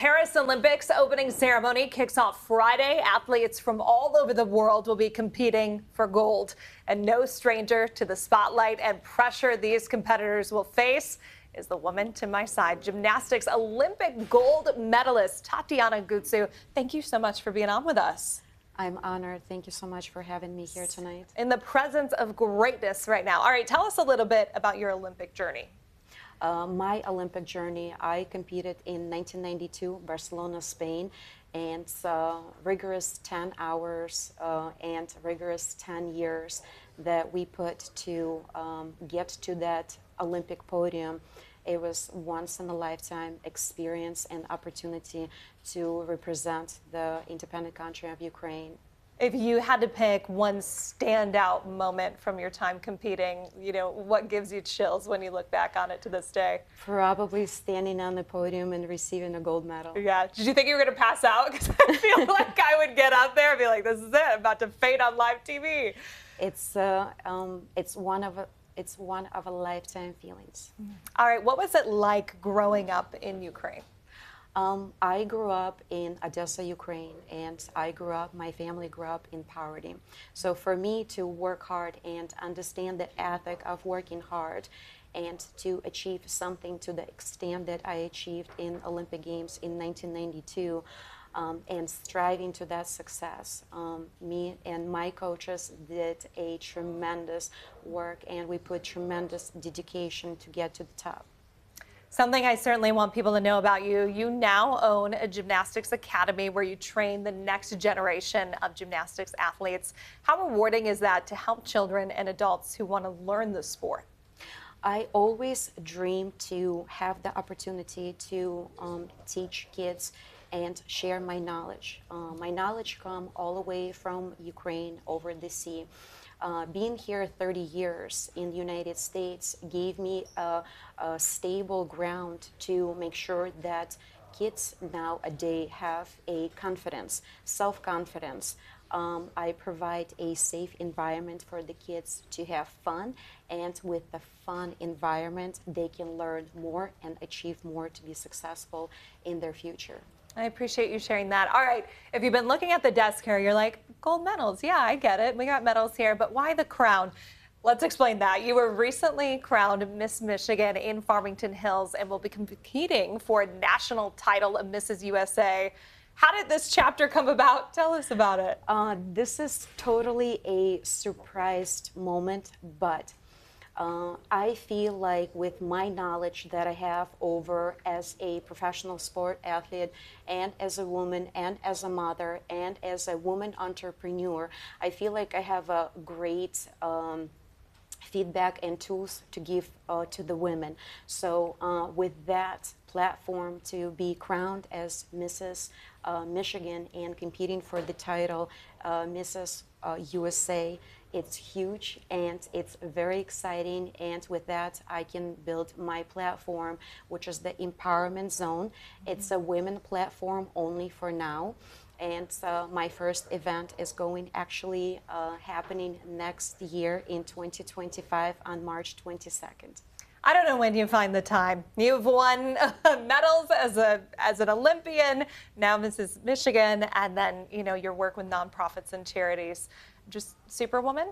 Paris Olympics opening ceremony kicks off Friday. Athletes from all over the world will be competing for gold. And no stranger to the spotlight and pressure these competitors will face is the woman to my side, gymnastics Olympic gold medalist Tatiana Gutsu. Thank you so much for being on with us. I'm honored. Thank you so much for having me here tonight. In the presence of greatness right now. All right, tell us a little bit about your Olympic journey. My Olympic journey, I competed in 1992, Barcelona, Spain, and rigorous 10 hours and rigorous 10 years that we put to get to that Olympic podium. It was once in a lifetime experience and opportunity to represent the independent country of Ukraine. If you had to pick one standout moment from your time competing, what gives you chills when you look back on it to this day? Probably standing on the podium and receiving a gold medal. Yeah. Did you think you were going to pass out? Because I feel like I would get up there and be like, this is it, I'm about to faint on live TV. It's one of a lifetime feelings. All right. What was it like growing up in Ukraine? I grew up in Odessa, Ukraine, and my family grew up in poverty. So for me to work hard and understand the ethic of working hard and to achieve something to the extent that I achieved in Olympic Games in 1992, and striving to that success, me and my coaches did a tremendous work, and we put tremendous dedication to get to the top. Something I certainly want people to know about you. You now own a gymnastics academy where you train the next generation of gymnastics athletes. How rewarding is that to help children and adults who want to learn the sport? I always dreamed to have the opportunity to teach kids and share my knowledge. My knowledge comes all the way from Ukraine over the sea. Being here 30 years in the United States gave me a stable ground to make sure that kids nowadays have a confidence, self-confidence. I provide a safe environment for the kids to have fun, and with the fun environment, they can learn more and achieve more to be successful in their future. I appreciate you sharing that. All right, if you've been looking at the desk here, you're like, gold medals. Yeah, I get it. We got medals here, but why the crown? Let's explain that. You were recently crowned Miss Michigan in Farmington Hills and will be competing for a national title of Mrs. USA. How did this chapter come about? Tell us about it. This is totally a surprised moment, but I feel like with my knowledge that I have over as a professional sport athlete and as a woman and as a mother and as a woman entrepreneur, I feel like I have a great feedback and tools to give to the women. So with that platform to be crowned as Mrs. Michigan and competing for the title Mrs. USA, it's huge and it's very exciting, and with that I can build my platform, which is the empowerment zone. It's a women platform only for now, and my first event is actually happening next year in 2025 on March 22nd. I don't know when you find the time. You've won medals as an Olympian, now Mrs. Michigan, and then your work with nonprofits and charities. Just superwoman?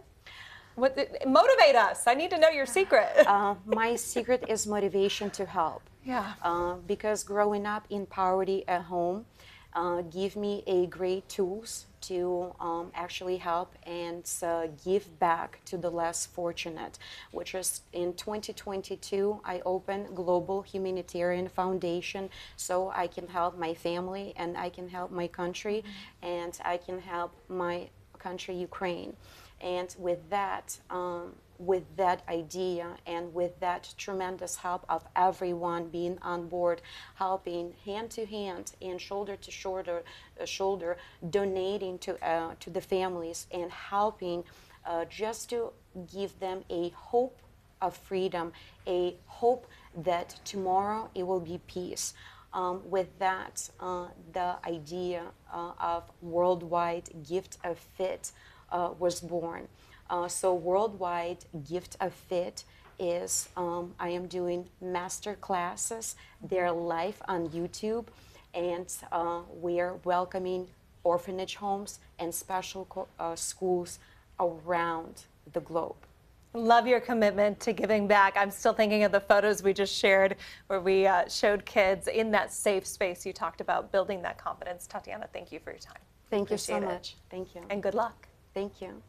Motivate us. I need to know your secret. My secret is motivation to help. Yeah. Because growing up in poverty at home give me a great tools to actually help and give back to the less fortunate, which is in 2022, I opened Global Humanitarian Foundation so I can help my family and I can help my country and I can help my country, Ukraine. And with that idea and with that tremendous help of everyone being on board, helping hand to hand and shoulder to shoulder, donating to the families and helping just to give them a hope of freedom, a hope that tomorrow it will be peace. With that, the idea of worldwide gift of fit was born. So worldwide gift of fit is I am doing master classes. They're live on YouTube. and we are welcoming orphanage homes and special schools around the globe. Love your commitment to giving back. I'm still thinking of the photos we just shared where we showed kids in that safe space. You talked about building that confidence. Tatiana, thank you for your time. Thank you so Appreciate it. much. Thank you. And good luck. Thank you.